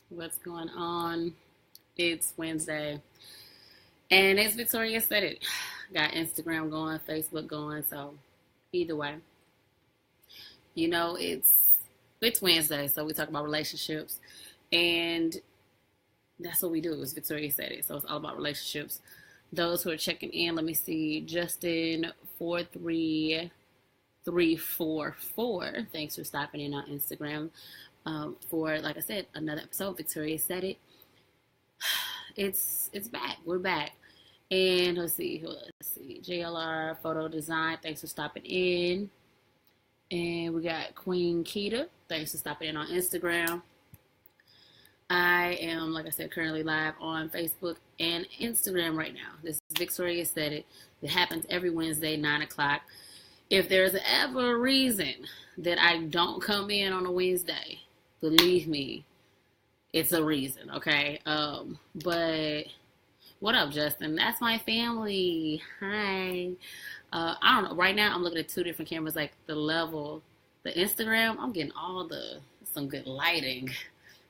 What's going on? It's Wednesday, and it's Victoria Said It. Got Instagram going, Facebook going, so either way, it's Wednesday, so we talk about relationships, and that's what we do. It's Victoria Said It, so it's all about relationships. Those who are checking in, let me see, Justin 43344. Thanks for stopping in on Instagram. For, like I said, another episode. Victoria Said It. It's back. We're back. And let's see. JLR Photo Design. Thanks for stopping in. And we got Queen Keita. Thanks for stopping in on Instagram. I am, like I said, currently live on Facebook and Instagram right now. This is Victoria Said It. It happens every Wednesday, 9 o'clock. If there's ever a reason that I don't come in on a Wednesday, believe me, it's a reason, okay? But what up, Justin? That's my family. Hi. I don't know. Right now, I'm looking at two different cameras, like the Instagram. I'm getting some good lighting,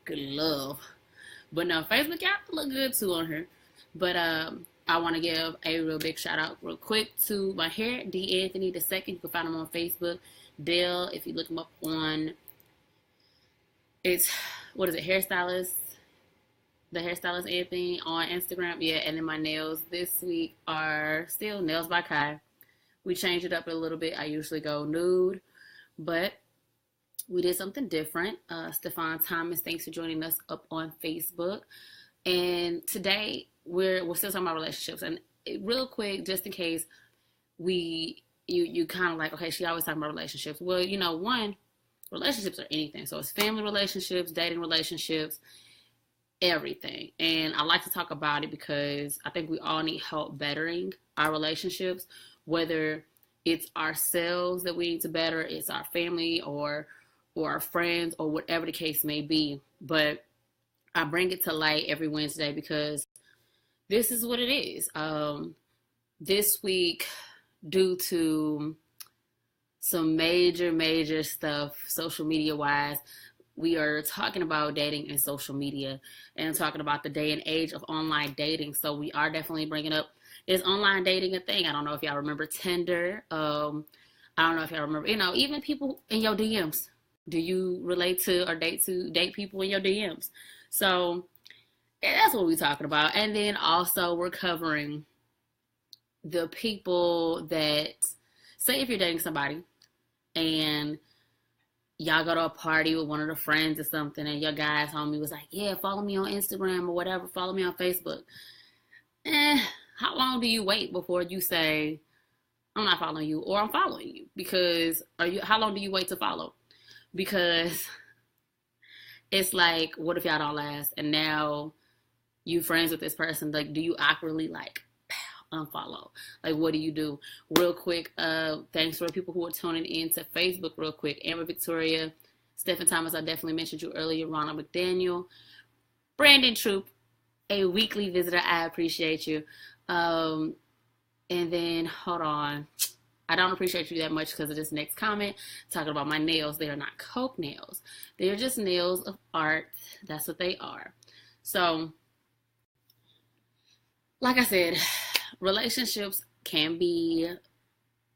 good love. But no, Facebook, y'all look good too on here. But I want to give a real big shout out real quick to my hair, D. Anthony II. You can find him on Facebook. Dale, if you look him up on, hairstylist, the hairstylist Anthony on Instagram. Yeah, and then my nails this week are still Nails by Kai. We changed it up a little bit. I usually go nude, but we did something different. Stefan Thomas, thanks for joining us up on Facebook. And today we're still talking about relationships. And real quick, just in case you kind of like, okay, she always talking about relationships. Well, one, relationships are anything. So it's family relationships, dating relationships, everything. And I like to talk about it because I think we all need help bettering our relationships, whether it's ourselves that we need to better, it's our family or our friends or whatever the case may be. But I bring it to light every Wednesday because this is what it is. This week, due to some major stuff, social media wise, we are talking about dating and social media and talking about the day and age of online dating. So we are definitely bringing up, is online dating a thing? I don't know if y'all remember Tinder. I don't know if y'all remember, even people in your DMs. Do you relate to or date people in your DMs? So that's what we're talking about. And then also we're covering the people that, say if you're dating somebody and y'all go to a party with one of the friends or something and your guy's homie was like, yeah, follow me on Instagram or whatever, follow me on Facebook. How long do you wait before you say, I'm not following you or I'm following you? Because how long do you wait to follow? Because it's like, what if y'all don't last? And now you friends with this person, like, do you awkwardly unfollow? Like, what do you do? Real quick, thanks for people who are tuning in to Facebook real quick. Amber Victoria, Stephen Thomas, I definitely mentioned you earlier, Ronald McDaniel, Brandon Troop, a weekly visitor, I appreciate you. And then, hold on. I don't appreciate you that much because of this next comment talking about my nails. They are not Coke nails. They are just nails of art. That's what they are. So, like I said, relationships can be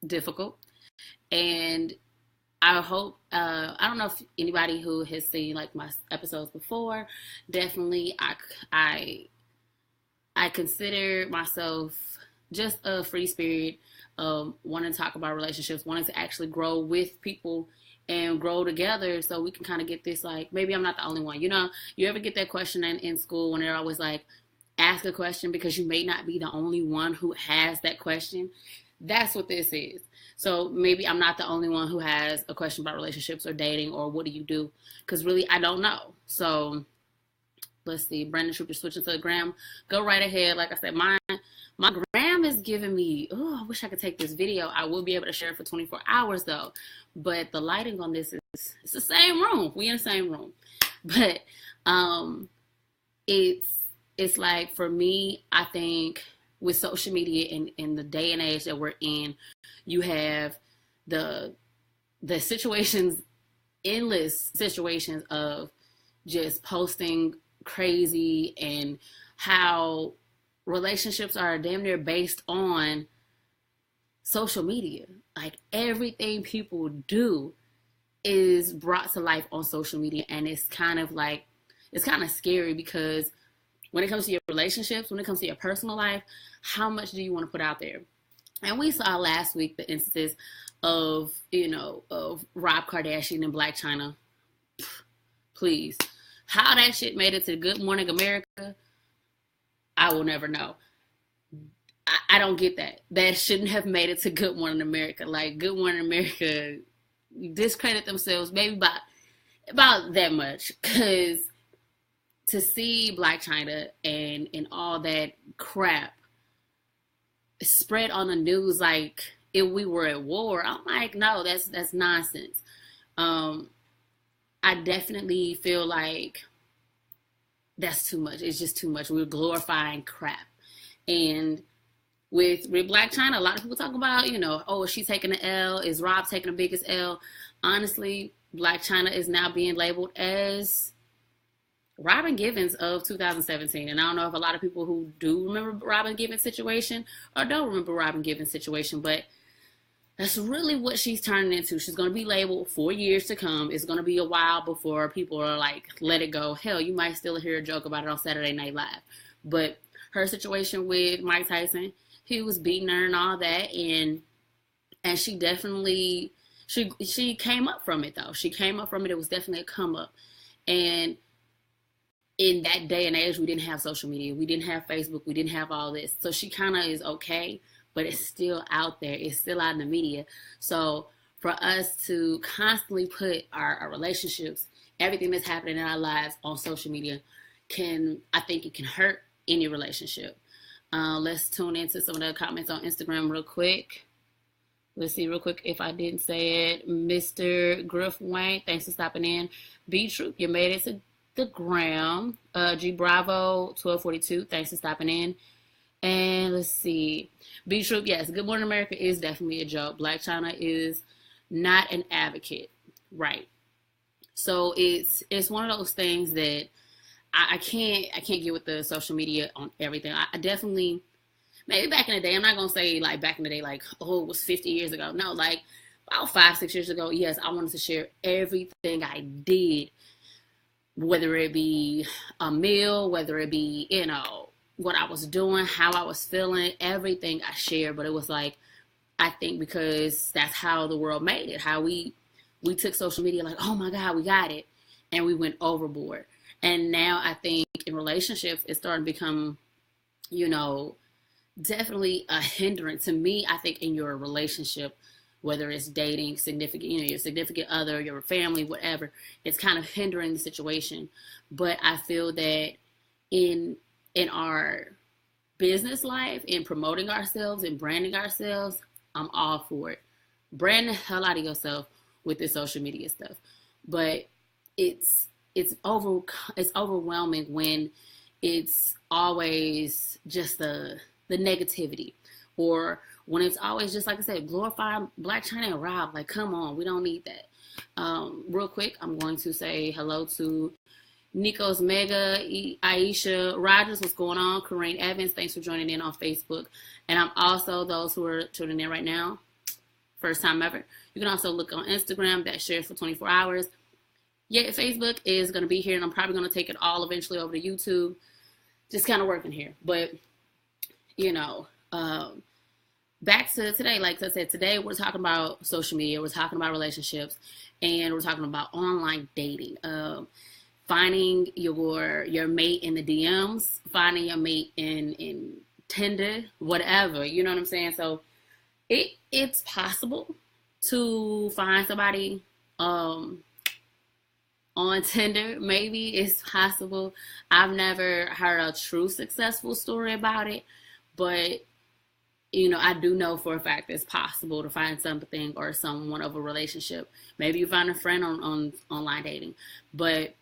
difficult. And I hope, I don't know if anybody who has seen like my episodes before, definitely I consider myself just a free spirit, wanting to talk about relationships, wanting to actually grow with people and grow together so we can kind of get this, like, maybe I'm not the only one. You ever get that question in school when they're always like, ask a question because you may not be the only one who has that question? That's what this is. So maybe I'm not the only one who has a question about relationships or dating or what do you do? Because really, I don't know. So let's see. Brandon Troop, you're switching to the gram. Go right ahead. Like I said, my gram is giving me, I wish I could take this video. I will be able to share it for 24 hours though. But the lighting on this it's the same room. We in the same room. But it's like, for me, I think with social media in the day and age that we're in, you have the situations, endless situations of just posting crazy, and how relationships are damn near based on social media. Like everything people do is brought to life on social media, and it's kind of like, it's kind of scary because when it comes to your relationships, when it comes to your personal life, how much do you want to put out there? And we saw last week the instances of, of Rob Kardashian and Blac Chyna. Please. How that shit made it to Good Morning America, I will never know. I don't get that. That shouldn't have made it to Good Morning America. Like, Good Morning America discredit themselves maybe about that much. Because to see Blac Chyna and all that crap spread on the news like if we were at war, I'm like, no, that's nonsense. I definitely feel like that's too much. It's just too much. We're glorifying crap. And with Blac Chyna, a lot of people talk about, oh, is she taking the L? Is Rob taking the biggest L? Honestly, Blac Chyna is now being labeled as Robin Givens of 2017. And I don't know if a lot of people who do remember Robin Givens' situation or don't remember Robin Givens' situation, but that's really what she's turning into. She's going to be labeled for years to come. It's going to be a while before people are like, let it go. Hell, you might still hear a joke about it on Saturday Night Live. But her situation with Mike Tyson, he was beating her and all that. And she definitely, she came up from it, though. She came up from it. It was definitely a come up. And in that day and age, we didn't have social media. We didn't have Facebook. We didn't have all this. So she kind of is okay, but it's still out there. It's still out in the media. So for us to constantly put our relationships, everything that's happening in our lives on social media, I think it can hurt any relationship. Let's tune into some of the comments on Instagram real quick. Let's see real quick if I didn't say it. Mr. Griff Wayne, thanks for stopping in. B Troop, you made it to the gram. G Bravo 1242, thanks for stopping in. And let's see. B Troop, yes, Good Morning America is definitely a joke. Blac Chyna is not an advocate. Right. So it's one of those things that I can't get with the social media on everything. I definitely, maybe back in the day, I'm not going to say like back in the day, like, oh, it was 50 years ago. No, like about 5-6 years ago, yes, I wanted to share everything I did, whether it be a meal, whether it be, what I was doing, how I was feeling, everything I shared. But it was like, I think because that's how the world made it, how we took social media like, oh my God, we got it. And we went overboard. And now I think in relationships, it's starting to become, definitely a hindrance to me. I think in your relationship, whether it's dating, your significant other, your family, whatever, it's kind of hindering the situation. But I feel that in our business life, in promoting ourselves and branding ourselves, I'm all for it. Brand the hell out of yourself with this social media stuff. But it's overwhelming when it's always just the negativity, or when it's always just, like I said, glorify Blac Chyna and Rob. Like, come on, we don't need that. Real quick, I'm going to say hello to Nikos Mega, Aisha Rogers, what's going on? Corrine Evans, thanks for joining in on Facebook. And I'm also, those who are tuning in right now, first time ever, you can also look on Instagram, that shares for 24 hours. Yeah, Facebook is going to be here, and I'm probably going to take it all eventually over to YouTube. Just kind of working here. But, back to today, like I said, today we're talking about social media, we're talking about relationships, and we're talking about online dating. Finding your mate in the DMs, finding your mate in Tinder, whatever, you know what I'm saying? So it's possible to find somebody on Tinder. Maybe it's possible. I've never heard a true successful story about it, but I do know for a fact it's possible to find something or someone of a relationship. Maybe you find a friend on online dating, but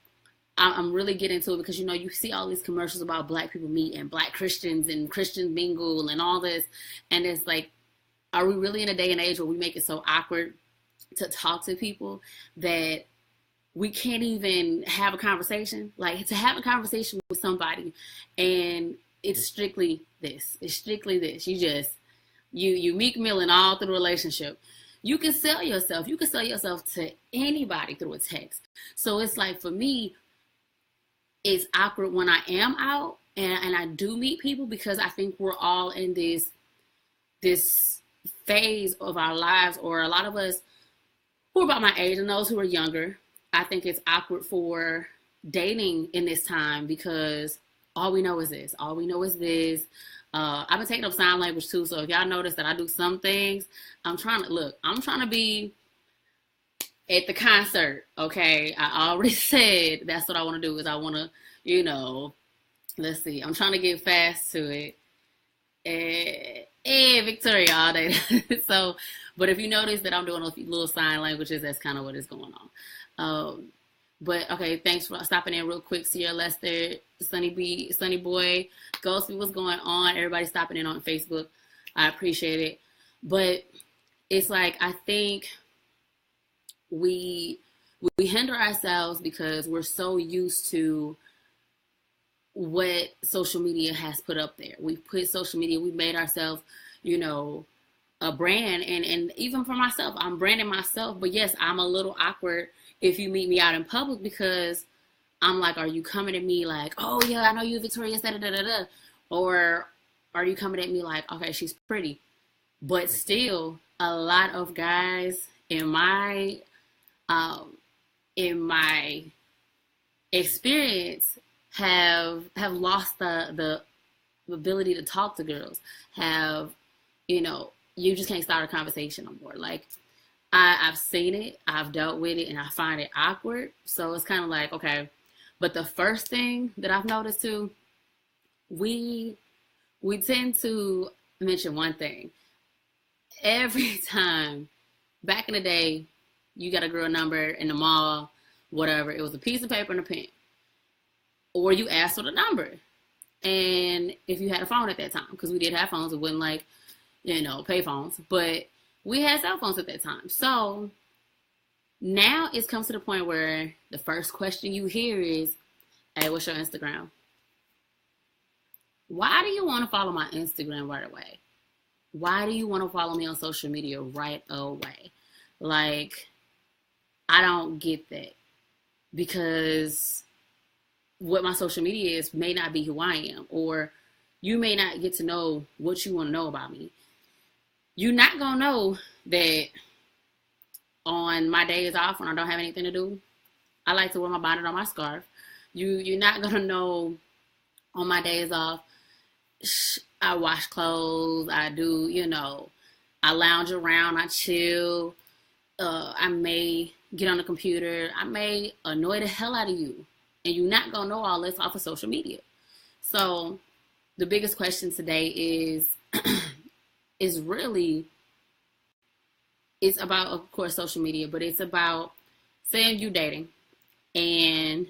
I'm really getting into it because, you see all these commercials about Black people meet and Black Christians and Christian mingle and all this. And it's like, are we really in a day and age where we make it so awkward to talk to people that we can't even have a conversation. Like, to have a conversation with somebody, and it's strictly this. It's strictly this. You Meek Milling all through the relationship. You can sell yourself. You can sell yourself to anybody through a text. So it's like, for me, it's awkward when I am out and I do meet people, because I think we're all in this phase of our lives, or a lot of us who are about my age and those who are younger. I think it's awkward for dating in this time, because all we know is this. All we know is this. I've been taking up sign language too, so if y'all notice that I do some things, I'm trying to be at the concert, okay? I already said that's what I want to do, is I want to, let's see, I'm trying to get fast to it. Victoria all day. So, but if you notice that I'm doing a little sign languages, that's kind of what is going on. But okay, thanks for stopping in real quick. Sierra Lester, Sunny Boy, Ghosty, what's going on? Everybody stopping in on Facebook. I appreciate it. But it's like, I think we hinder ourselves because we're so used to what social media has put up there. We've put social media, we've made ourselves, a brand. And even for myself, I'm branding myself. But yes, I'm a little awkward if you meet me out in public, because I'm like, are you coming at me like, oh yeah, I know you, Victoria, da da da da, or are you coming at me like, okay, she's pretty? But still, a lot of guys in my experience have lost the ability to talk to girls. You just can't start a conversation no more. Like, I've seen it, I've dealt with it, and I find it awkward. So it's kind of like, okay. But the first thing that I've noticed too, we tend to mention one thing. Every time, back in the day, you got a girl number in the mall, whatever, it was a piece of paper and a pen. Or you asked for the number. And if you had a phone at that time, because we did have phones, it wasn't like, pay phones, but we had cell phones at that time. So now it's come to the point where the first question you hear is, hey, what's your Instagram? Why do you want to follow my Instagram right away? Why do you want to follow me on social media right away? Like, I don't get that, because what my social media is may not be who I am, or you may not get to know what you want to know about me. You're not going to know that on my days off when I don't have anything to do, I like to wear my bonnet on my scarf. You're not going to know on my days off, I wash clothes, I do, I lounge around, I chill, I may get on the computer, I may annoy the hell out of you. And you're not going to know all this off of social media. So the biggest question today is really, it's about, of course, social media, but it's about saying you dating, and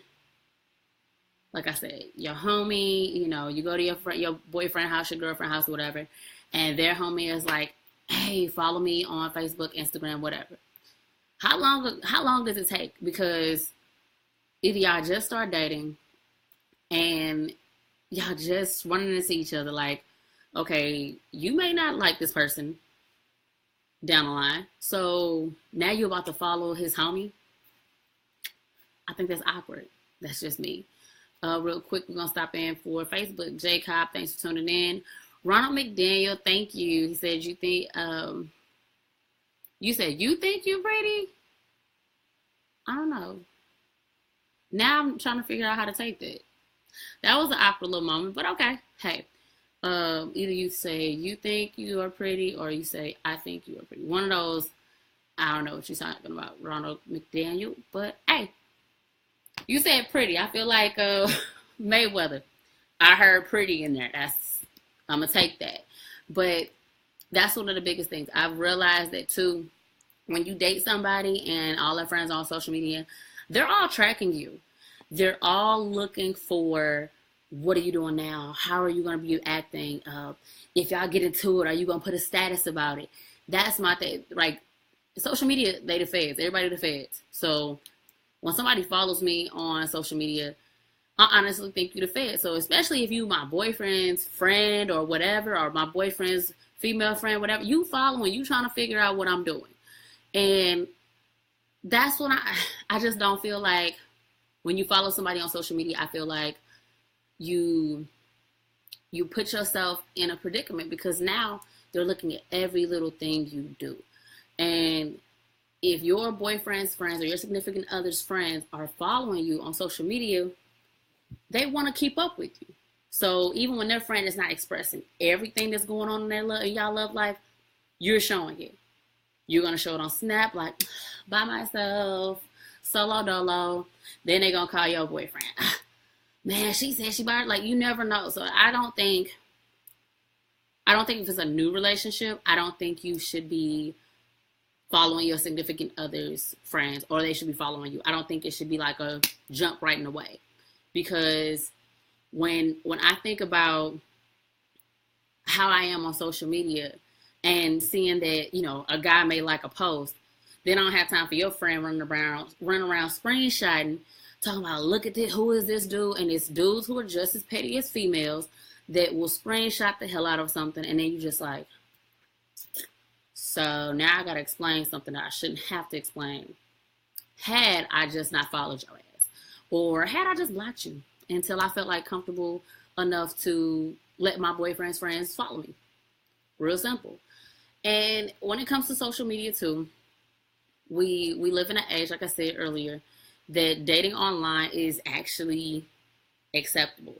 like I said, your homie, you go to your boyfriend house, your girlfriend house, whatever, and their homie is like, hey, follow me on Facebook, Instagram, whatever. How long does it take? Because if y'all just start dating and y'all just running into each other, like, okay, you may not like this person down the line, so now you're about to follow his homie. I think that's awkward. That's just me. Real quick, we're going to stop in for Facebook. J Cobb, thanks for tuning in. Ronald McDaniel, thank you. He said, you think you're pretty? I don't know. Now I'm trying to figure out how to take that. That was an awkward little moment, but okay. Hey, either you say you think you are pretty, or you say I think you are pretty. One of those. I don't know what you're talking about, Ronald McDaniel, but hey, you said pretty. I feel like Mayweather. I heard pretty in there. I'm gonna take that. But that's one of the biggest things. I've realized that too. When you date somebody and all their friends on social media, they're all tracking you. They're all looking for, what are you doing now? How are you going to be acting? If y'all get into it, are you going to put a status about it? That's my thing. Like, social media, they the feds. Everybody the feds. So When somebody follows me on social media, I honestly think you the fed. So especially if you my boyfriend's friend or whatever, or my boyfriend's female friend, whatever, you following, you trying to figure out what I'm doing. And that's when I just don't feel like when you follow somebody on social media, I feel like you put yourself in a predicament because now they're looking at every little thing you do. And if your boyfriend's friends or your significant other's friends are following you on social media, they want to keep up with you. So even when their friend is not expressing everything that's going on in y'all love life, you're showing it. You're going to show it on Snap, like, by myself, solo dolo. Then they're going to call your boyfriend. Man, she said she bought it. Like, you never know. So I don't think if it's a new relationship, I don't think you should be following your significant other's friends, or they should be following you. I don't think it should be like a jump right in the way. Because when I think about how I am on social media and seeing that, you know, a guy may like a post, then I don't have time for your friend running around screenshotting, talking about, look at this, who is this dude? And it's dudes who are just as petty as females that will screenshot the hell out of something, and then you just like, so now I gotta explain something that I shouldn't have to explain. Had I just not followed your ass, or had I just blocked you until I felt like comfortable enough to let my boyfriend's friends follow me. Real simple. And when it comes to social media too, we live in an age, like I said earlier, that dating online is actually acceptable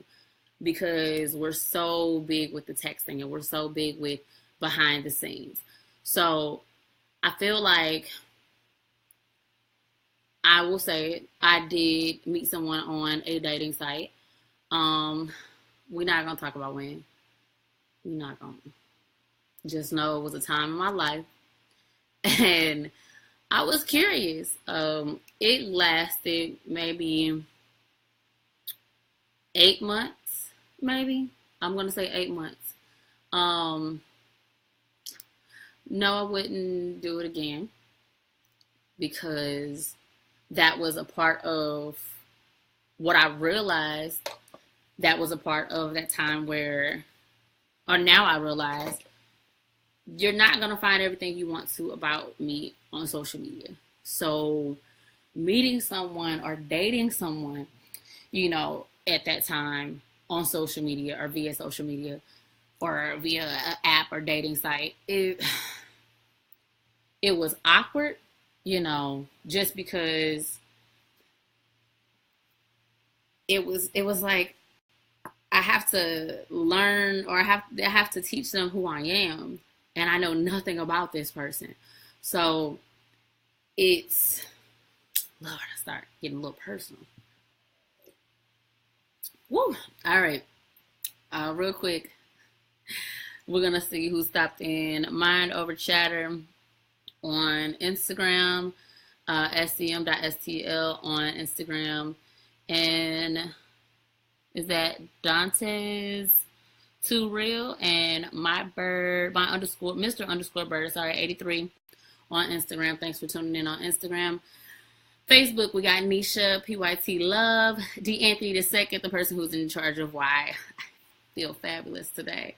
because we're so big with the texting and we're so big with behind the scenes. So I feel like, I will say it, I did meet someone on a dating site. We're not going to talk about when. We're not going to. Just know it was a time in my life. And I was curious. It lasted maybe 8 months, maybe. I'm going to say 8 months. No, I wouldn't do it again because that was a part of what I realized. That was a part of that time where, or now I realize, you're not going to find everything you want to about me on social media. So meeting someone or dating someone, you know, at that time on social media or via social media or via an app or dating site, it was awkward, you know, just because it was like I have to learn, or I have to teach them who I am, and I know nothing about this person. So it's, Lord, I start getting a little personal. Woo! All right. Real quick, we're going to see who stopped in. Mind Over Chatter on Instagram, scm.stl on Instagram, and is that Dante's Too Real, and Mr. Bird, 83 on Instagram. Thanks for tuning in on Instagram. Facebook, we got Nisha, PYT Love, D. Anthony II, the person who's in charge of why I feel fabulous today.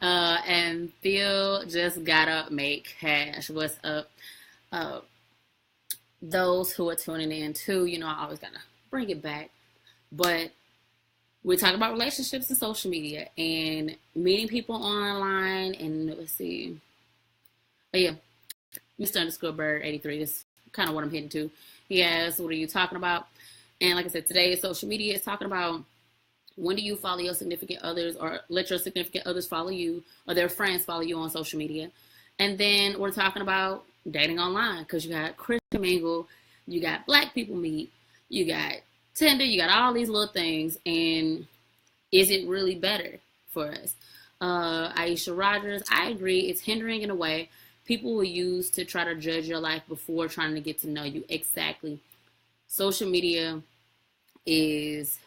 And Phil just gotta make cash. What's up? Those who are tuning in too, you know, I always gotta bring it back. But we're talking about relationships and social media and meeting people online. And let's see. Oh, yeah. Mr. Bird 83. This is kind of what I'm hitting to. He asks, what are you talking about? And like I said, today social media is talking about, when do you follow your significant others, or let your significant others follow you, or their friends follow you on social media? And then we're talking about dating online, because you got Christian Mingle, you got Black People Meet, you got Tinder, you got all these little things, and is it really better for us? Aisha Rogers, I agree, it's hindering in a way. People will use to try to judge your life before trying to get to know you. Exactly. Social media is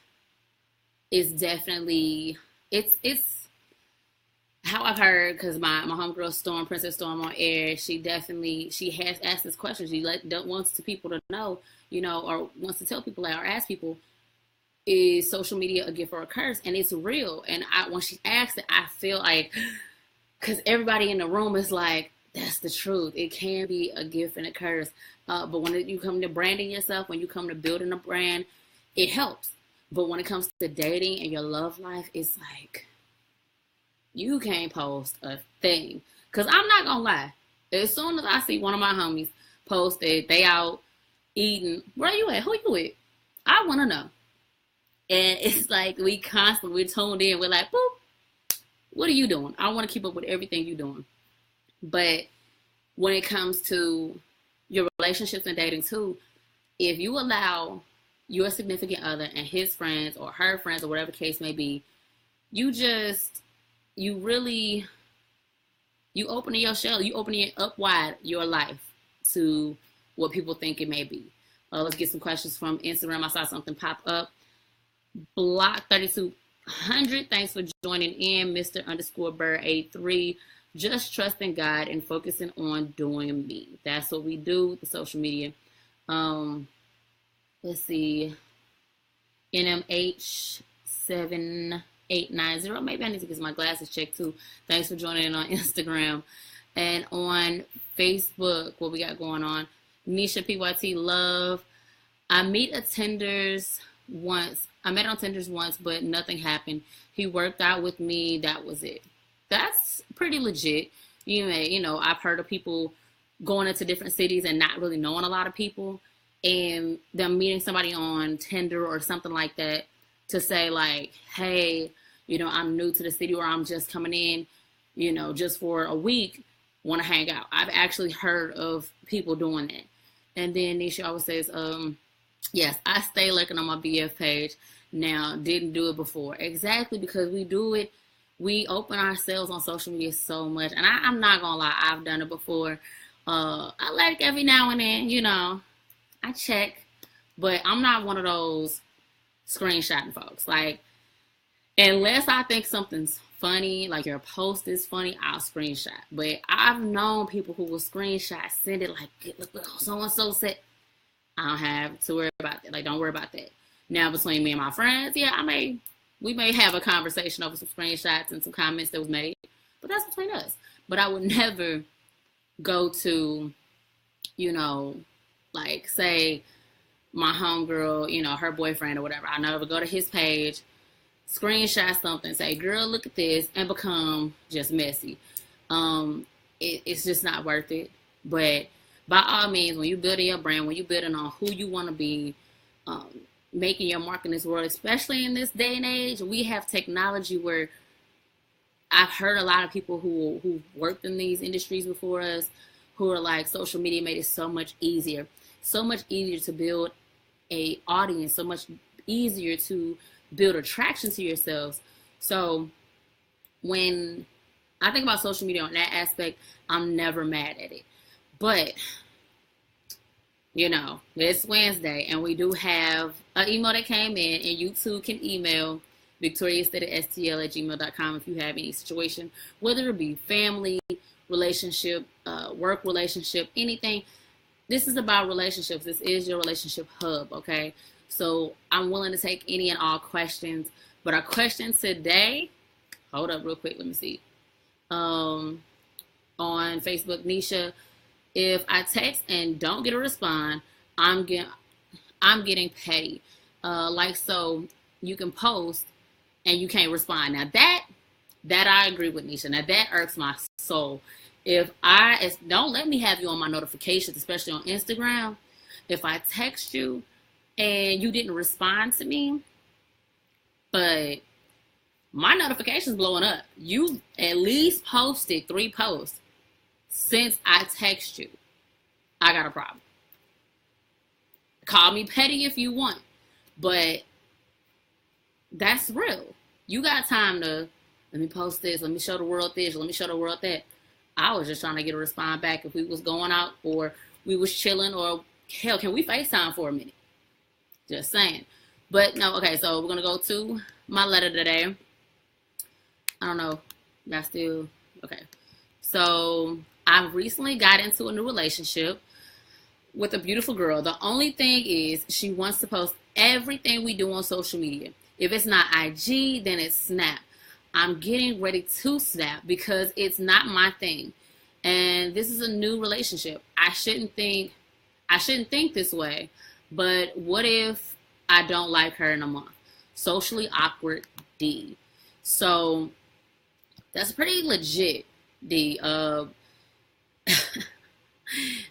definitely, it's how I've heard, because my homegirl Storm, Princess Storm on air, she has asked this question. She wants to people to know, or wants to tell people or ask people, is social media a gift or a curse? And it's real. And when she asked it, I feel like, because everybody in the room is like, that's the truth. It can be a gift and a curse. But when you come to branding yourself, when you come to building a brand, it helps. But when it comes to dating and your love life, it's like, you can't post a thing. Because I'm not going to lie. As soon as I see one of my homies posted, they out eating, where you at? Who you with? I want to know. And it's like we're tuned in. We're like, boop, what are you doing? I want to keep up with everything you're doing. But when it comes to your relationships and dating too, if you allow your significant other and his friends or her friends or whatever case may be, you opening your shell, you opening it up wide, your life, to what people think it may be. Let's get some questions from Instagram. I saw something pop up. Block 3200. Thanks for joining in, Mr_Bird83. Just trusting God and focusing on doing me. That's what we do with the social media. Let's see. NMH7890. Maybe I need to get my glasses checked too. Thanks for joining in on Instagram. And on Facebook, what we got going on? Nisha PYT Love. I met on Tinder's once, but nothing happened. He worked out with me. That was it. That's pretty legit. I've heard of people going into different cities and not really knowing a lot of people, and them meeting somebody on Tinder or something like that to say like, hey, I'm new to the city, or I'm just coming in, just for a week, want to hang out. I've actually heard of people doing that. And then Nisha always says, yes, I stay lurking on my BF page now. Didn't do it before. Exactly, because we do it. We open ourselves on social media so much. And I'm not going to lie, I've done it before. I like every now and then, I check. But I'm not one of those screenshotting folks. Like, unless I think something's funny, like your post is funny, I'll screenshot. But I've known people who will screenshot, send it like, look what so-and-so said. I don't have to worry about that. Like, don't worry about that. Now, between me and my friends, yeah, we may have a conversation over some screenshots and some comments that was made, but that's between us. But I would never go to, like, say, my homegirl, her boyfriend or whatever. I never go to his page, screenshot something, say, girl, look at this, and become just messy. It's just not worth it. But by all means, when you're building your brand, when you're building on who you want to be, making your mark in this world, especially in this day and age, we have technology where I've heard a lot of people who worked in these industries before us who are like, social media made it so much easier to build a audience, so much easier to build attraction to yourselves. So when I think about social media on that aspect, I'm never mad at it. But it's Wednesday, and we do have an email that came in, and you too can email victoriasteadystl@gmail.com if you have any situation, whether it be family, relationship, work relationship, anything. This is about relationships. This is your relationship hub, okay? So I'm willing to take any and all questions. But our question today, hold up real quick, let me see. On Facebook, Nisha, if I text and don't get a response, I'm getting petty. So you can post and you can't respond. Now that I agree with Nisha. Now that irks my soul. Don't let me have you on my notifications, especially on Instagram. If I text you and you didn't respond to me, but my notification's blowing up. You at least posted 3 posts since I text you. I got a problem. Call me petty if you want, but that's real. You got time to, let me post this, let me show the world this, let me show the world that. I was just trying to get a response back if we was going out or we was chilling, or hell, can we FaceTime for a minute? Just saying. But no, okay, so we're going to go to my letter today. I don't know. Y'all still okay? So I've recently got into a new relationship with a beautiful girl. The only thing is she wants to post everything we do on social media. If it's not IG, then it's Snap. I'm getting ready to snap because it's not my thing. And this is a new relationship. I shouldn't think this way. But what if I don't like her in a month? Socially awkward D. So that's pretty legit D.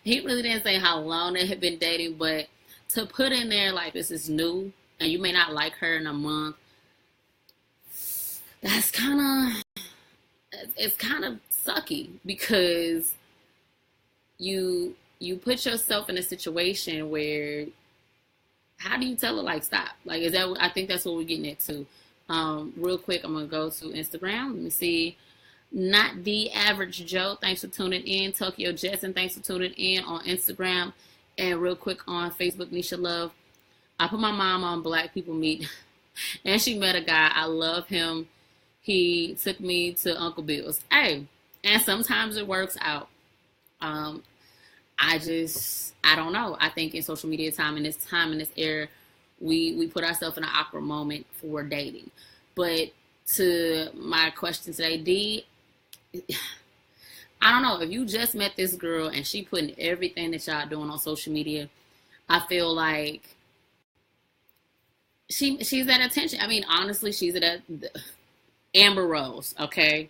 He really didn't say how long they had been dating, but to put in there like this is new and you may not like her in a month, that's kind of sucky because you put yourself in a situation where how do you tell her like stop? Like is that I think that's what we're getting at too. Real quick, I'm gonna go to Instagram. Let me see. Not the average Joe. Thanks for tuning in. Tokyo Jetson. Thanks for tuning in on Instagram. And real quick on Facebook, Nisha Love. I put my mom on Black People Meet, and she met a guy. I love him. He took me to Uncle Bill's. Hey, and sometimes it works out. Um, I don't know. I think in social media time, in this era, we put ourselves in an awkward moment for dating. But to my question today, D, I don't know. If you just met this girl and she putting everything that y'all doing on social media, I feel like she's at attention. I mean, honestly, she's at Amber Rose. Okay,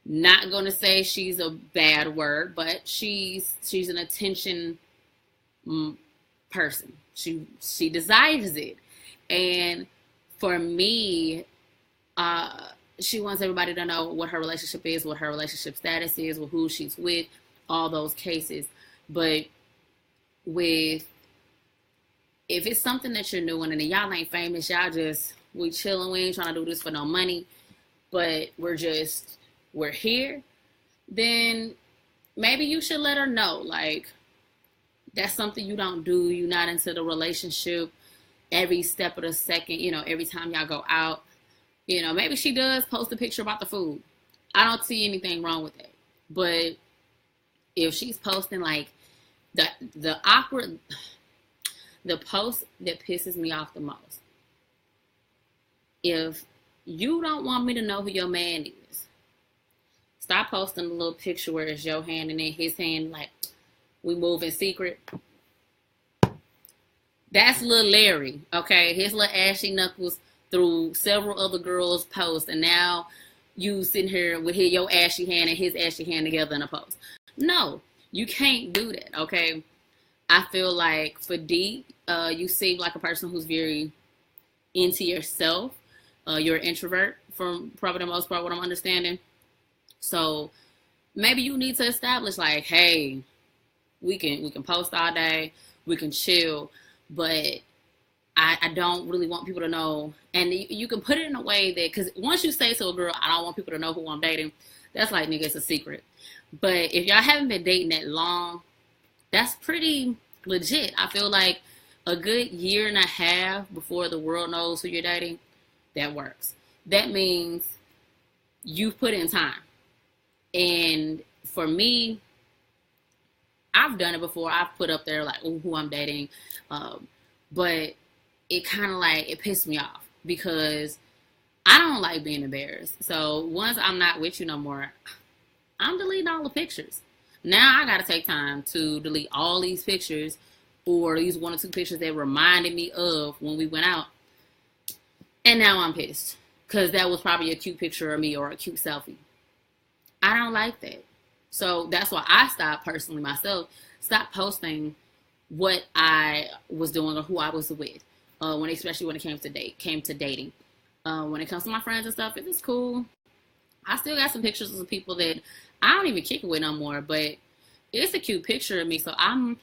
not gonna say she's a bad word, but she's an attention person. She desires it, and for me, she wants everybody to know what her relationship is, what her relationship status is, with who she's with, all those cases. But with if it's something that you're doing and y'all ain't famous, y'all just we chilling, we ain't trying to do this for no money, but we're here, then maybe you should let her know like that's something you don't do. You're not into the relationship every step of the second, every time y'all go out. Maybe she does post a picture about the food. I don't see anything wrong with that. But if she's posting like the awkward, the post that pisses me off the most, if you don't want me to know who your man is, stop posting a little picture where it's your hand and then his hand, like we move in secret. That's little Larry, okay? His little ashy knuckles through several other girls' posts, and now you sitting here with your ashy hand and his ashy hand together in a post. No, you can't do that, okay? I feel like for D, you seem like a person who's very into yourself. You're an introvert from probably the most part, what I'm understanding. So maybe you need to establish like, hey, we can post all day, we can chill, but I don't really want people to know. And you can put it in a way that, because once you say to a girl, I don't want people to know who I'm dating, that's like, nigga, it's a secret. But if y'all haven't been dating that long, that's pretty legit. I feel like a good year and a half before the world knows who you're dating, that works. That means you've put in time. And for me, I've done it before. I've put up there like, ooh, who I'm dating. But it kind of like, it pissed me off because I don't like being embarrassed. So once I'm not with you no more, I'm deleting all the pictures. Now I got to take time to delete all these pictures or these 1 or 2 pictures that reminded me of when we went out. And now I'm pissed because that was probably a cute picture of me or a cute selfie. I don't like that. So that's why I stopped personally myself, stop posting what I was doing or who I was with. Especially when it came to dating. When it comes to my friends and stuff, it's cool. I still got some pictures of people that I don't even kick it with no more, but it's a cute picture of me, so I'm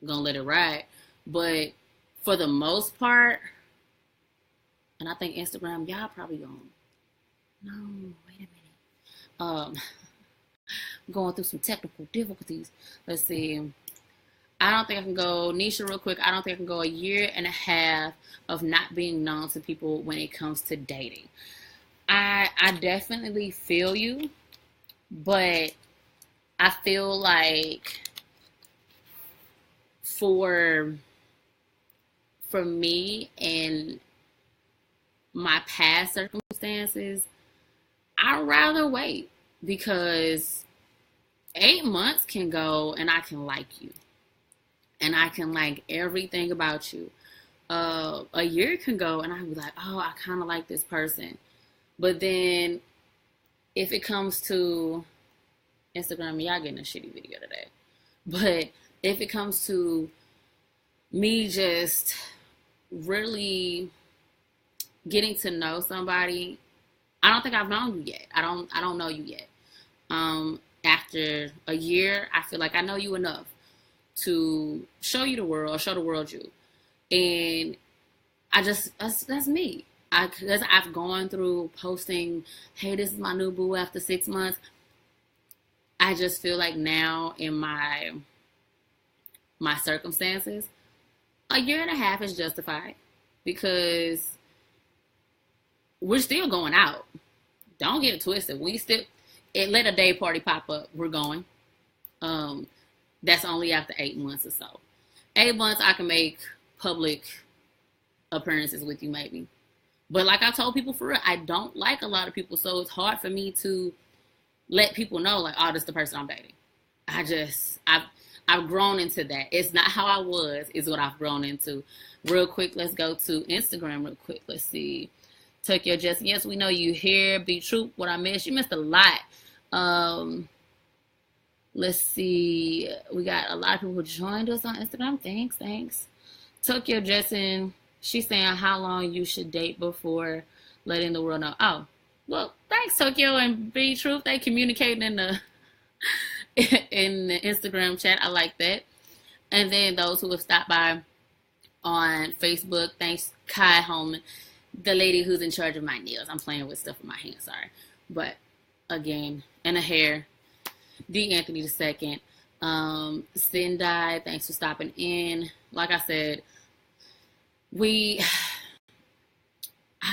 gonna let it ride. But for the most part, and I think Instagram, y'all probably going, no, wait a minute. Going through some technical difficulties. Let's see. I don't think I can go, Nisha, real quick. I don't think I can go a year and a half of not being known to people when it comes to dating. I definitely feel you, but I feel like for me and my past circumstances, I'd rather wait because 8 months can go and I can like you and I can like everything about you. A year can go and I'll be like, oh, I kind of like this person. But then if it comes to Instagram, y'all getting a shitty video today. But if it comes to me just really getting to know somebody, I don't think I've known you yet. I don't know you yet. After a year, I feel like I know you enough to show you the world, show the world you. And I just that's me. Because I've gone through posting, hey, this is my new boo after 6 months. I just feel like now in my circumstances, a year and a half is justified because we're still going out. Don't get it twisted. We still let a day party pop up. We're going. That's only after 8 months or so. 8 months I can make public appearances with you maybe. But like I told people for real, I don't like a lot of people, so it's hard for me to let people know like, oh, this is the person I'm dating. I've grown into that. It's not how I was, it's what I've grown into. Real quick, let's go to Instagram real quick. Let's see. Tokyo Jess, yes, we know you here. Be true. What I missed, you missed a lot. Let's see. We got a lot of people who joined us on Instagram. Thanks. Tokyo Jessen, she's saying how long you should date before letting the world know. Oh, well, thanks, Tokyo and Be Truth. They communicating in the in the Instagram chat. I like that. And then those who have stopped by on Facebook, thanks, Kai Holman, the lady who's in charge of my nails. I'm playing with stuff in my hands, sorry. But again, and the hair. D. Anthony II. Sendai, thanks for stopping in. Like I said, I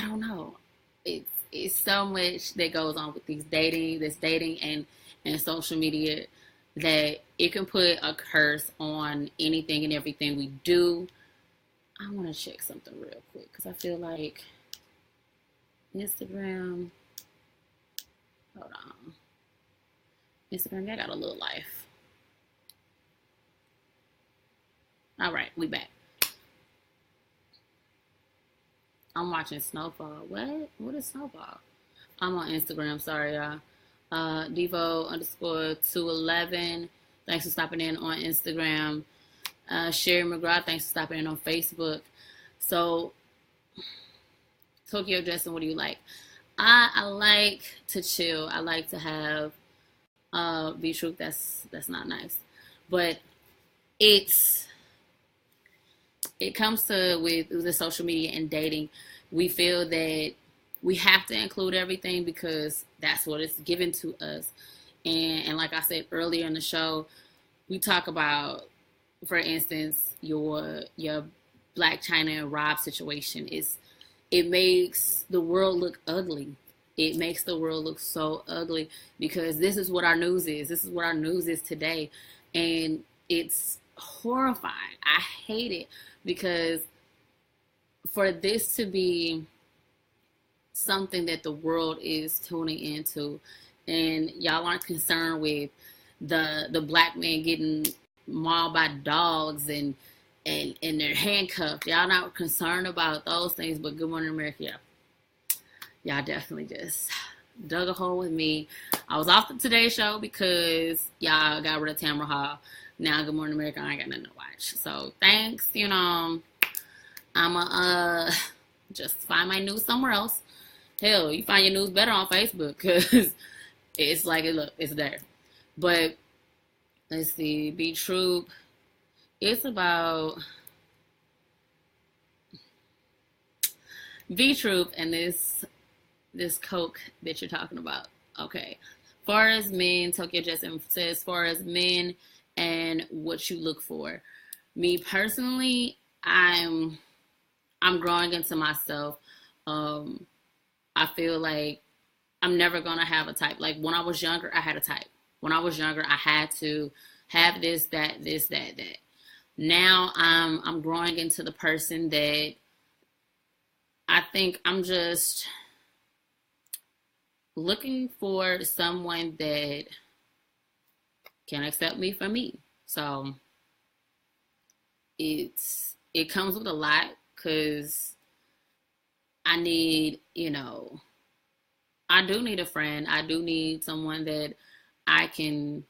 don't know. It's so much that goes on with this dating and social media that it can put a curse on anything and everything we do. I want to check something real quick because I feel like Instagram. Hold on. Instagram, I got a little life. All right, we back. I'm watching Snowfall. What is Snowfall? I'm on Instagram. Sorry, y'all. Devo_211. Thanks for stopping in on Instagram. Sherry McGraw, thanks for stopping in on Facebook. So, Tokyo Justin, what do you like? I like to chill. I like to have be truth. That's not nice, but it comes to with the social media and dating. We feel that we have to include everything because that's what it's given to us. And like I said earlier in the show, we talk about, for instance, your Blac Chyna and Rob situation. It makes the world look ugly. It makes the world look so ugly because this is what our news is. This is what our news is today. And it's horrifying. I hate it because for this to be something that the world is tuning into and y'all aren't concerned with the black man getting mauled by dogs and they're handcuffed. Y'all not concerned about those things, but Good Morning America, y'all definitely just dug a hole with me. I was off the Today Show because y'all got rid of Tamara Hall. Now Good Morning America, I ain't got nothing to watch. So thanks, I'ma just find my news somewhere else. Hell, you find your news better on Facebook because it's like it's there. But let's see, Be True. It's about Be True and this Coke that you're talking about. Okay. Far as men, Tokyo Justin says, far as men and what you look for. Me personally, I'm growing into myself. I feel like I'm never going to have a type. Like when I was younger, I had a type. When I was younger, I had to have this, that. Now I'm growing into the person that I think I'm just looking for someone that can accept me for me. So it comes with a lot because I need, I do need a friend. I do need someone that I can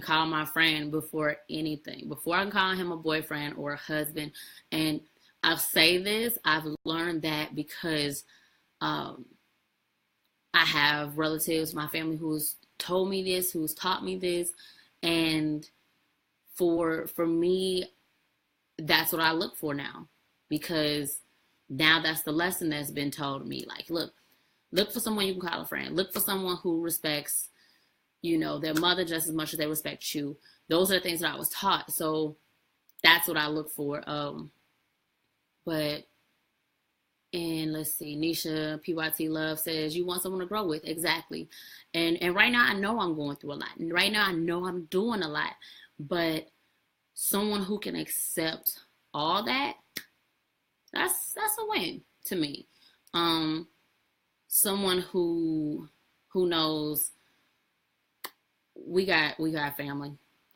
call my friend before anything. Before I can call him a boyfriend or a husband. And I've say this, I've learned that because I have relatives, my family who's told me this, who's taught me this. And for me, that's what I look for now. Because now that's the lesson that's been told me. Like, look for someone you can call a friend. Look for someone who respects, their mother just as much as they respect you. Those are the things that I was taught. So that's what I look for. And let's see, Nisha PYT Love says, you want someone to grow with. Exactly. And right now I know I'm going through a lot. And right now I know I'm doing a lot. But someone who can accept all that, that's a win to me. Someone who knows we got family.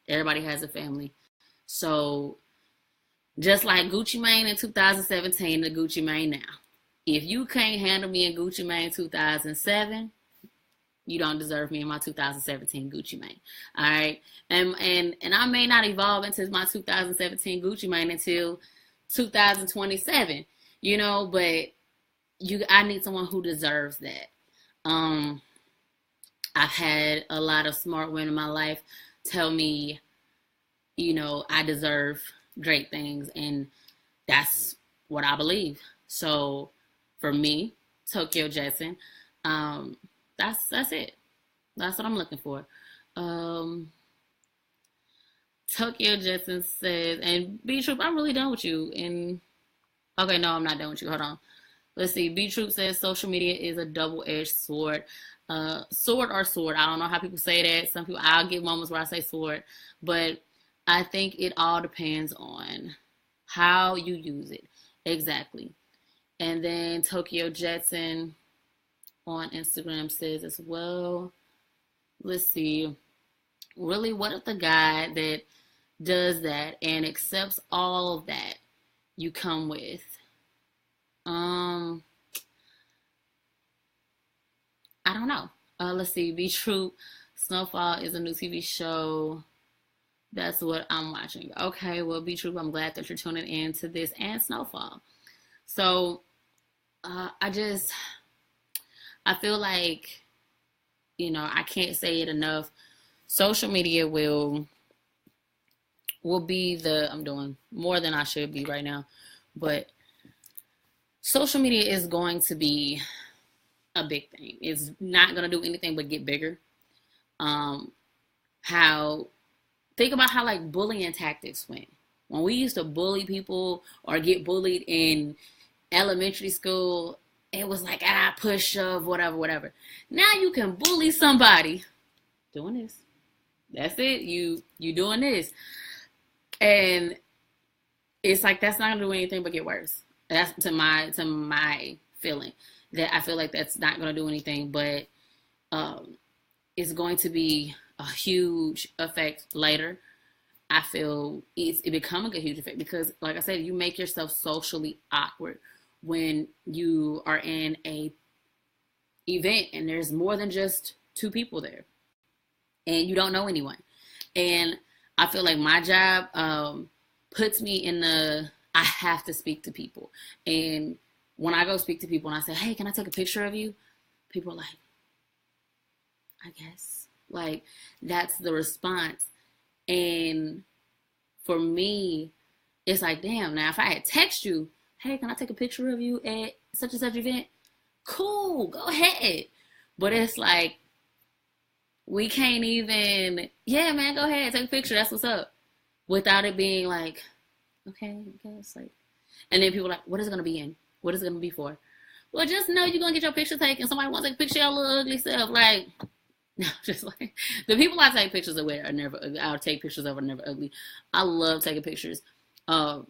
Everybody has a family. So just like Gucci Mane in 2017 to Gucci Mane now. If you can't handle me in Gucci Mane 2007, you don't deserve me in my 2017 Gucci Mane. All right. And I may not evolve into my 2017 Gucci Mane until 2027, but I need someone who deserves that. I've had a lot of smart women in my life tell me, I deserve great things, and that's what I believe. So for me, Tokyo Jetson, that's it. That's what I'm looking for. Tokyo Jetson says, and B-Troop, I'm really done with you. And okay, no, I'm not done with you. Hold on. Let's see. B-Troop says social media is a double-edged sword. Sword or sword. I don't know how people say that. Some people, I'll get moments where I say sword, but I think it all depends on how you use it. Exactly. And then Tokyo Jetson on Instagram says as well, let's see, really, what if the guy that does that and accepts all of that you come with? I don't know. Let's see. Be True. Snowfall is a new TV show. That's what I'm watching. Okay, well, Be True. I'm glad that you're tuning in to this and Snowfall. So, I feel like, I can't say it enough. Social media will be I'm doing more than I should be right now, but social media is going to be a big thing. It's not going to do anything but get bigger. Think about how like bullying tactics went. When we used to bully people or get bullied in elementary school, it was like, push, shove, whatever. Now you can bully somebody doing this. That's it. You doing this. And it's like, that's not going to do anything but get worse. That's to my feeling. That I feel like that's not going to do anything, but it's going to be a huge effect later. I feel it's becoming a huge effect because, like I said, you make yourself socially awkward when you are in a event and there's more than just two people there and you don't know anyone. And I feel like my job puts me in I have to speak to people. And when I go speak to people and I say, hey, can I take a picture of you? People are like, I guess. Like, that's the response. And for me, it's like, damn, now if I had text you, hey, can I take a picture of you at such and such event? Cool, go ahead. But it's like, we can't even, yeah, man, go ahead, take a picture, that's what's up. Without it being like, okay, I guess, like, and then people are like, what is it going to be in? What is it going to be for? Well, just know you're gonna get your picture taken. Somebody wants to take a picture of your little ugly self. Like, no, just like the people I take pictures of with are never ugly. I'll take pictures of are never ugly. I love taking pictures. Um,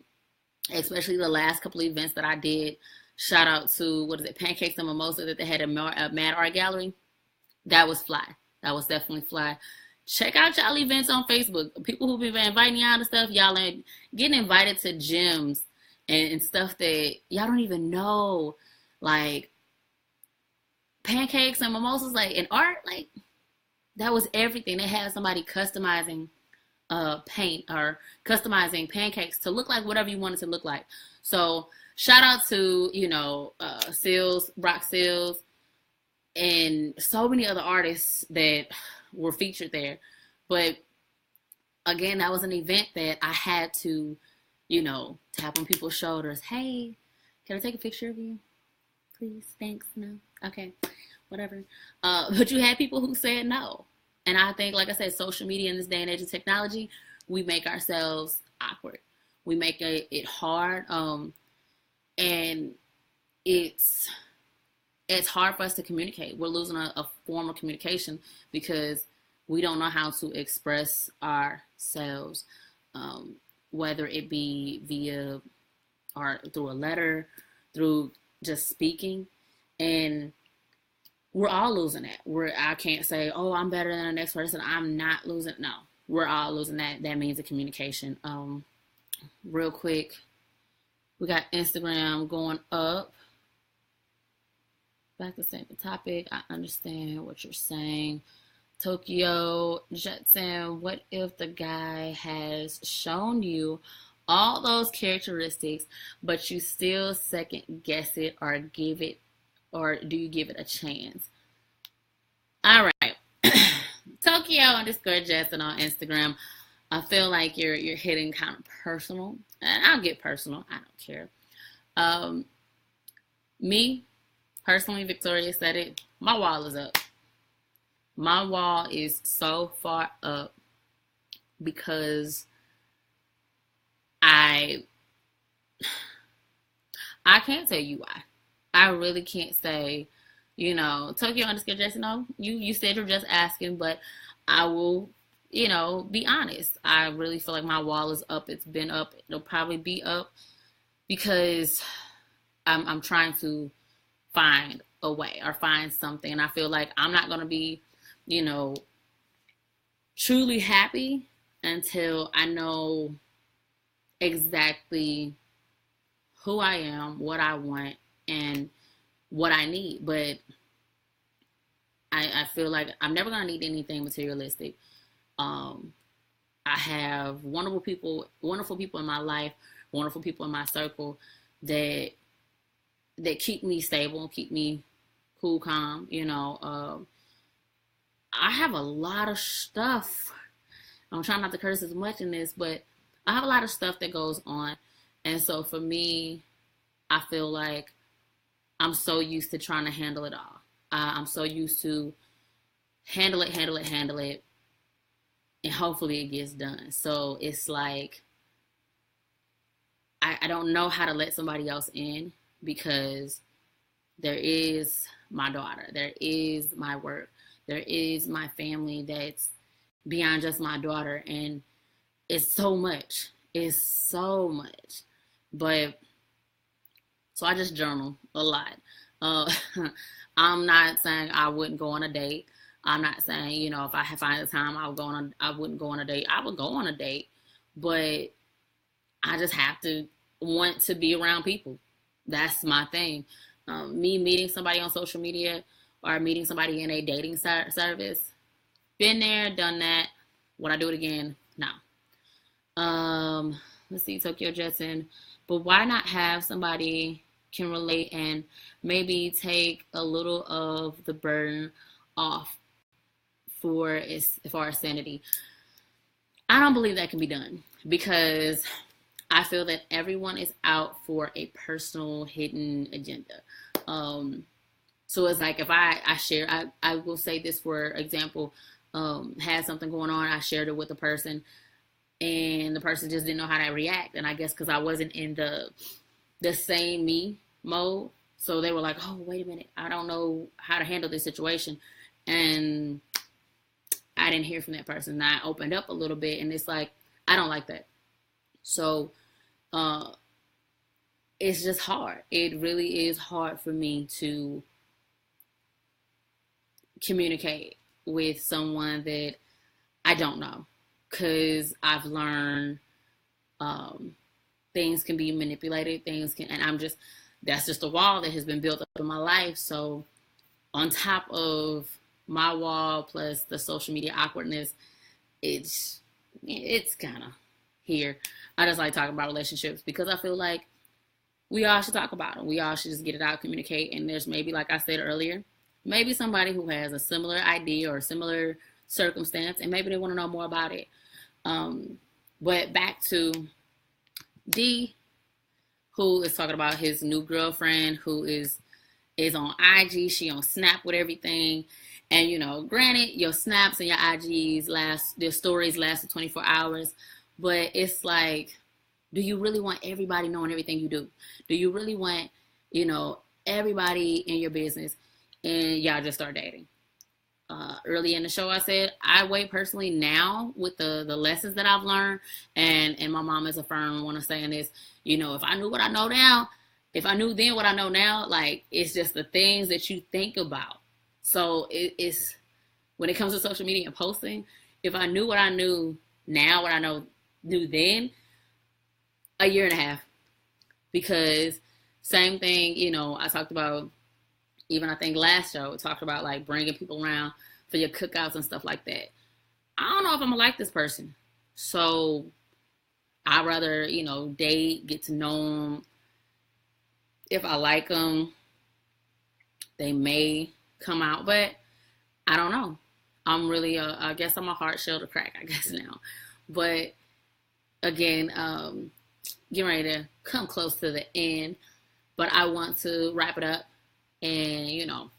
Especially the last couple of events that I did. Shout out to what is it, Pancakes and Mimosa that they had at Mad Art Gallery. That was fly. That was definitely fly. Check out y'all events on Facebook. People who've been inviting y'all to stuff, y'all are getting invited to gyms and stuff that y'all don't even know. Like Pancakes and Mimosas, like in art, like that was everything. They had somebody customizing paint or customizing pancakes to look like whatever you wanted to look like. So shout out to, Seals, Brock Seals, and so many other artists that were featured there. But again, that was an event that I had to, tap on people's shoulders. Hey, can I take a picture of you? Please, thanks, no. Okay, whatever. But you had people who said no. And I think, like I said, social media in this day and age of technology, we make ourselves awkward. We make it hard. And it's hard for us to communicate. We're losing a form of communication because we don't know how to express ourselves, whether it be via or through a letter, through just speaking. And we're all losing that. I can't say, oh, I'm better than the next person. I'm not losing. No, we're all losing that. That means the communication. Real quick, we got Instagram going up. Back to the same topic. I understand what you're saying. Tokyo Jetson, what if the guy has shown you all those characteristics, but you still second guess it or do you give it a chance? All right. Tokyo_Jetson on Instagram. I feel like you're hitting kind of personal. And I'll get personal. I don't care. Me, personally, Victoria said it. My wall is up. My wall is so far up because I can't tell you why. I really can't say, Tokyo_Jetson. No, you said you're just asking, but I will, be honest. I really feel like my wall is up. It's been up. It'll probably be up because I'm trying to find a way or find something. And I feel like I'm not going to be, truly happy until I know exactly who I am, what I want, and what I need. But I feel like I'm never going to need anything materialistic. I have wonderful people in my life, wonderful people in my circle that keep me stable, keep me cool, calm. I have a lot of stuff. I'm trying not to curse as much in this, but I have a lot of stuff that goes on. And so for me, I feel like I'm so used to trying to handle it all. I'm so used to handle it, and hopefully it gets done. So it's like, I don't know how to let somebody else in because there is my daughter, there is my work, there is my family that's beyond just my daughter, and it's so much. But so I just journal a lot. I'm not saying I wouldn't go on a date. I'm not saying, if I find the time, I wouldn't go on a date. I would go on a date, but I just have to want to be around people. That's my thing. Me meeting somebody on social media or meeting somebody in a dating service, been there, done that. Would I do it again? No. Let's see, Tokyo_Jetson. But why not have somebody can relate and maybe take a little of the burden off for our sanity? I don't believe that can be done because I feel that everyone is out for a personal hidden agenda. So it's like if I share, I will say this for example, had something going on, I shared it with a person, and the person just didn't know how to react. And I guess because I wasn't in the same me mode, So they were like, oh, wait a minute, I don't know how to handle this situation. And I didn't hear from that person. And I opened up a little bit, and it's like, I don't like that. So it's just hard. It really is hard for me to communicate with someone that I don't know, because I've learned things can be manipulated, and that's just a wall that has been built up in my life. So on top of my wall plus the social media awkwardness, it's kind of here. I just like talking about relationships because I feel like we all should talk about them. We all should just get it out, communicate. And there's maybe, like I said earlier, maybe somebody who has a similar idea or similar circumstance, and maybe they want to know more about it. But back to D, who is talking about his new girlfriend who is on IG. She on Snap with everything. And, you know, granted, your snaps and your IGs their stories last for 24 hours. But it's like, do you really want everybody knowing everything you do? Do you really want, you know, everybody in your business and y'all just start dating? Early in the show, I said, I wait personally now with the lessons that I've learned. And my mom is a firm one of saying this, you know, if I knew what I know now, if I knew then what I know now, like, it's just the things that you think about. So it's when it comes to social media and posting, if I knew what I knew now, what I knew then, a year and a half. Because same thing, you know, I talked about, even I think last show, talked about like bringing people around for your cookouts and stuff like that. I don't know if I'm gonna like this person. So I'd rather, you know, date, get to know them. If I like them, they may come out, but I don't know. I'm really, I guess I'm a hard shell to crack, I guess now. But again, getting ready to come close to the end, but I want to wrap it up and, you know,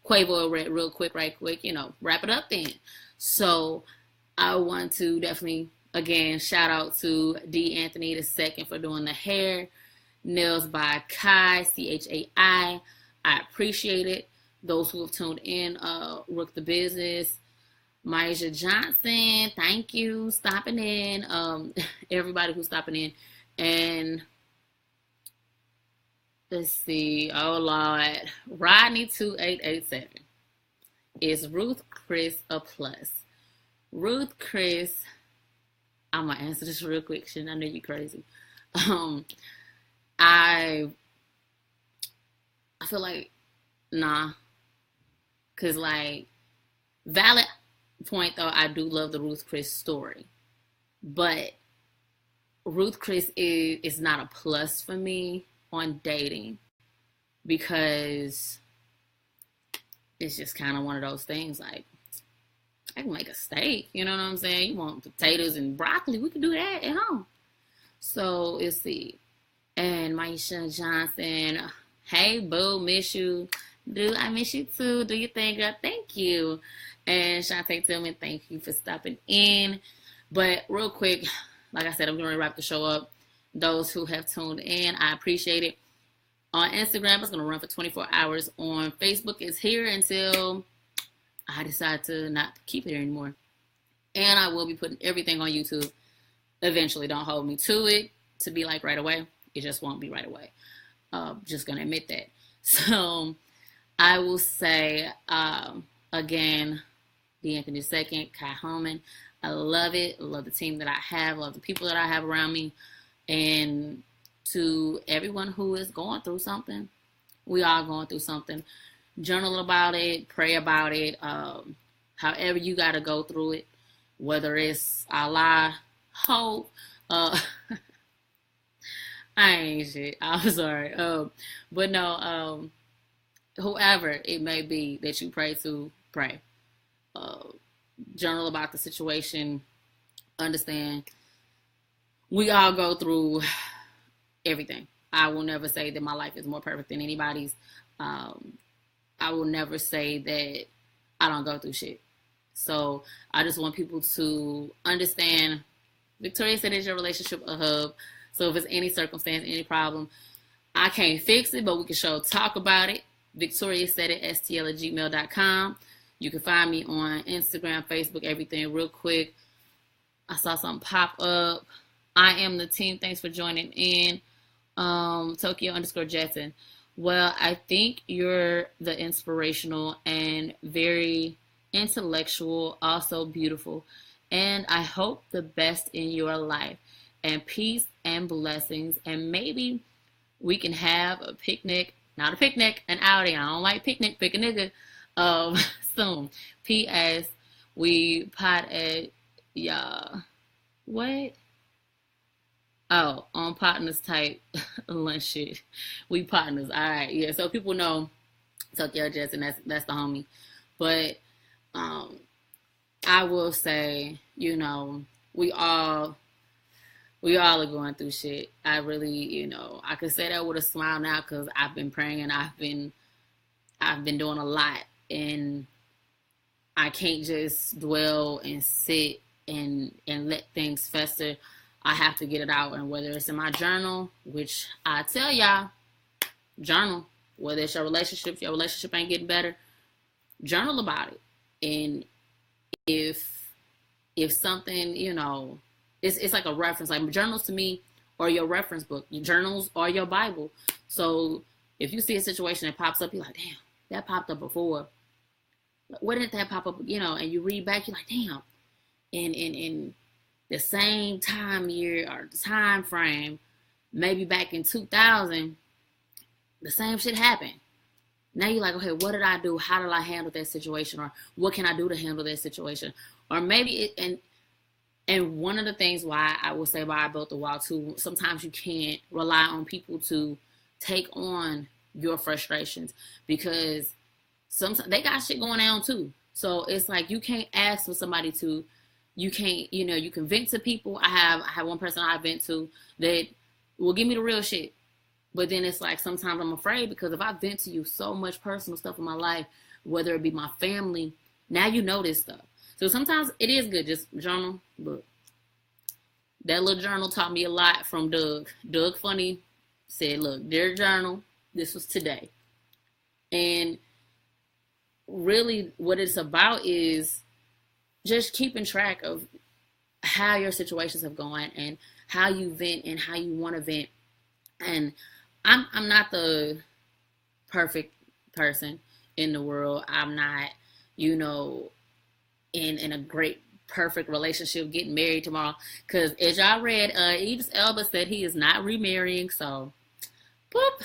Quavo real quick, you know, wrap it up then. So I want to definitely, again, shout out to D. Anthony II for doing the hair. Nails by Kai, Chai. I appreciate it. Those who have tuned in, Rook the Business, Maisha Johnson, thank you, stopping in. Everybody who's stopping in. And let's see, oh Lord, Rodney2887. Is Ruth Chris a plus? Ruth Chris, I'm gonna answer this real quick, shit, I know you crazy. I feel like, nah. Because, like, valid point, though, I do love the Ruth Chris story. But Ruth Chris is not a plus for me on dating. Because it's just kind of one of those things, like, I can make a steak, you know what I'm saying? You want potatoes and broccoli, we can do that at home. So, let's see. And Maisha Johnson, hey, boo, miss you. Do I miss you too? Do you think, girl? Thank you. And Shantae Tillman, thank you for stopping in. But real quick, like I said, I'm going to wrap the show up. Those who have tuned in, I appreciate it. On Instagram, it's going to run for 24 hours. On Facebook, it's here until I decide to not keep it here anymore. And I will be putting everything on YouTube eventually. Don't hold me to it to be like right away. It just won't be right away. Just going to admit that. So I will say, again, D. Anthony II, Kai Holman. I love it. I love the team that I have. I love the people that I have around me. And to everyone who is going through something, we are going through something. Journal about it. Pray about it. However you got to go through it. Whether it's Allah, hope, I ain't shit. I'm sorry. But no, whoever it may be that you pray to, pray. Journal about the situation. Understand. We all go through everything. I will never say that my life is more perfect than anybody's. I will never say that I don't go through shit. So I just want people to understand. Victoria said, is your relationship a hub? So if it's any circumstance, any problem, I can't fix it, but we can talk about it. VictoriaSaidItSTL@gmail.com. You can find me on Instagram, Facebook, everything real quick. I saw something pop up. I am the team. Thanks for joining in. Tokyo_Jetson. Well, I think you're the inspirational and very intellectual, also beautiful. And I hope the best in your life and peace and blessings. And maybe we can have a picnic, not a picnic, an outing. I don't like picnic, pick a nigga, soon. P.S. We pot at, what? Oh, on partners type lunch shit. We partners. All right. Yeah. So people know Tokyo Jetson, that's the homie. But I will say, we all are going through shit. I really, I could say that with a smile now because I've been praying and I've been doing a lot, and I can't just dwell and sit and let things fester. I have to get it out, and whether it's in my journal, which I tell y'all, journal. Whether it's your relationship ain't getting better, journal about it. And if something, it's like a reference. Like journals to me are your reference book. Your journals are your Bible. So if you see a situation that pops up, you're like, damn, that popped up before. Where did that pop up? And you read back, you're like, damn. In the same time year or the time frame, maybe back in 2000, the same shit happened. Now you're like, okay, what did I do? How did I handle that situation? Or what can I do to handle that situation? Or maybe and one of the things why I will say why I built the wall too, sometimes you can't rely on people to take on your frustrations because sometimes they got shit going on too. So it's like you can't ask for somebody to. You can't, you can vent to people. I have one person I vent to that will give me the real shit. But then it's like sometimes I'm afraid because if I vent to you so much personal stuff in my life, whether it be my family, now you know this stuff. So sometimes it is good, just journal. Look, that little journal taught me a lot from Doug. Doug Funny said, look, dear journal, this was today. And really what it's about is just keeping track of how your situations have gone and how you vent and how you want to vent. And I'm not the perfect person in the world. I'm not, in a great, perfect relationship, getting married tomorrow. Because as y'all read, Idris Elba said he is not remarrying. So, boop.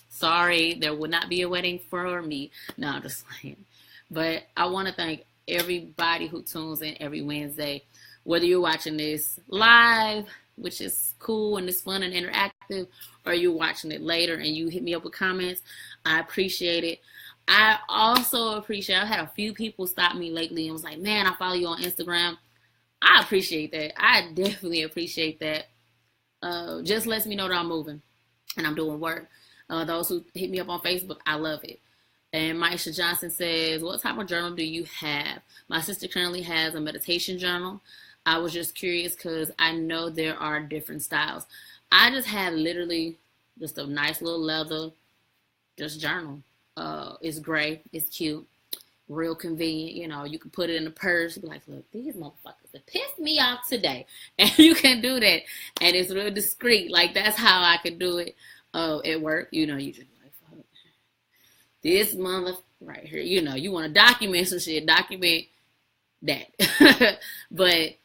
Sorry, there will not be a wedding for me. No, I'm just saying. But I want to thank everybody who tunes in every Wednesday, whether you're watching this live, which is cool and it's fun and interactive, or you're watching it later and you hit me up with comments. I appreciate it. I also appreciate, I've had a few people stop me lately and was like, man, I follow you on Instagram. I appreciate that. I definitely appreciate that. Just lets me know that I'm moving and I'm doing work. Those who hit me up on Facebook, I love it. And Maisha Johnson says, what type of journal do you have? My sister currently has a meditation journal. I was just curious because I know there are different styles. I just have literally just a nice little leather, just journal. It's gray. It's cute. Real convenient. You can put it in a purse. Be like, look, these motherfuckers that pissed me off today. And you can do that. And it's real discreet. Like, that's how I could do it at work. You just this mother right here, you want to document some shit, document that. But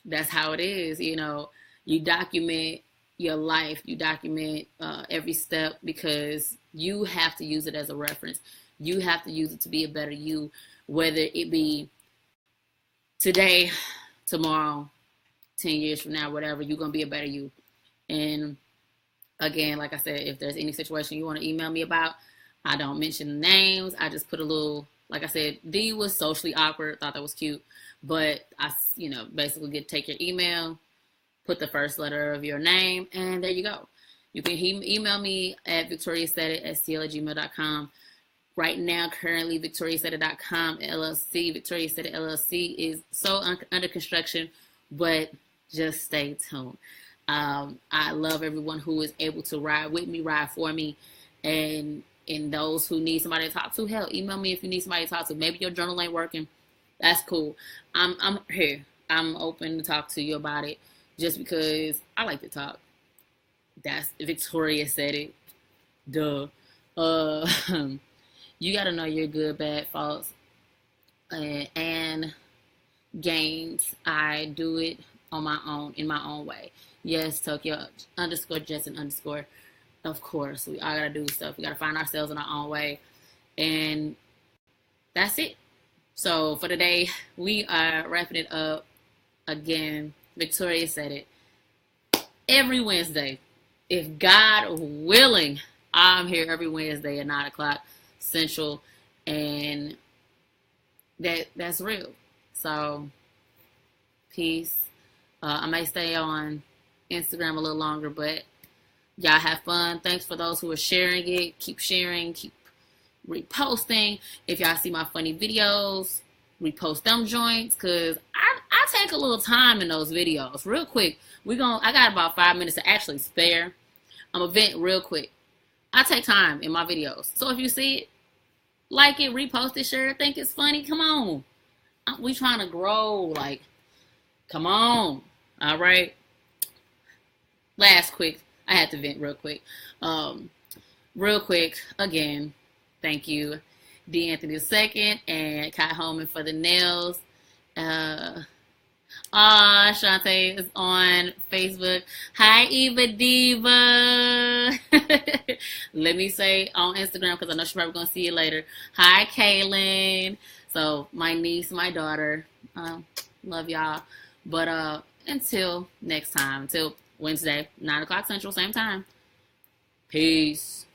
that's how it is, you document your life, you document every step because you have to use it as a reference. You have to use it to be a better you, whether it be today, tomorrow, 10 years from now, whatever, you're going to be a better you. And again, like I said, if there's any situation you want to email me about, I don't mention names. I just put a little, like I said, D was socially awkward. Thought that was cute. But I, basically take your email, put the first letter of your name, and there you go. You can email me at victoriasaidit@stl@gmail.com. Right now, currently, victoriasaidit.com LLC. Victoria Saidit LLC is so under construction, but just stay tuned. I love everyone who is able to ride with me, ride for me, and those who need somebody to talk to, hell, email me if you need somebody to talk to. Maybe your journal ain't working. That's cool. I'm here. I'm open to talk to you about it just because I like to talk. That's Victoria said it. Duh. Uh, you got to know your good, bad, faults, and gains. I do it on my own, in my own way. Yes, Tokyo underscore Jetson underscore. Of course, we all gotta do stuff. We gotta find ourselves in our own way, and that's it. So for today, we are wrapping it up. Again, Victoria said it. Every Wednesday, if God willing, I'm here every Wednesday at 9 o'clock Central, and that's real. So, peace. I may stay on Instagram a little longer, but y'all have fun. Thanks for those who are sharing it. Keep sharing, keep reposting. If y'all see my funny videos, repost them joints, because I take a little time in those videos. Real quick, I got about 5 minutes to actually spare. I'm gonna vent real quick. I take time in my videos. So if you see it, like it, repost it, share it, think it's funny, come on. We trying to grow, like, come on. All right. Last quick, I had to vent real quick. Real quick, again, thank you, D. Anthony II and Kai Holman for the nails. Shantae is on Facebook. Hi, Eva Diva. Let me say on Instagram, because I know she's probably going to see it later. Hi, Kaylin. So, my niece, my daughter. Love y'all. But until next time, until Wednesday, 9 o'clock Central, same time. Peace.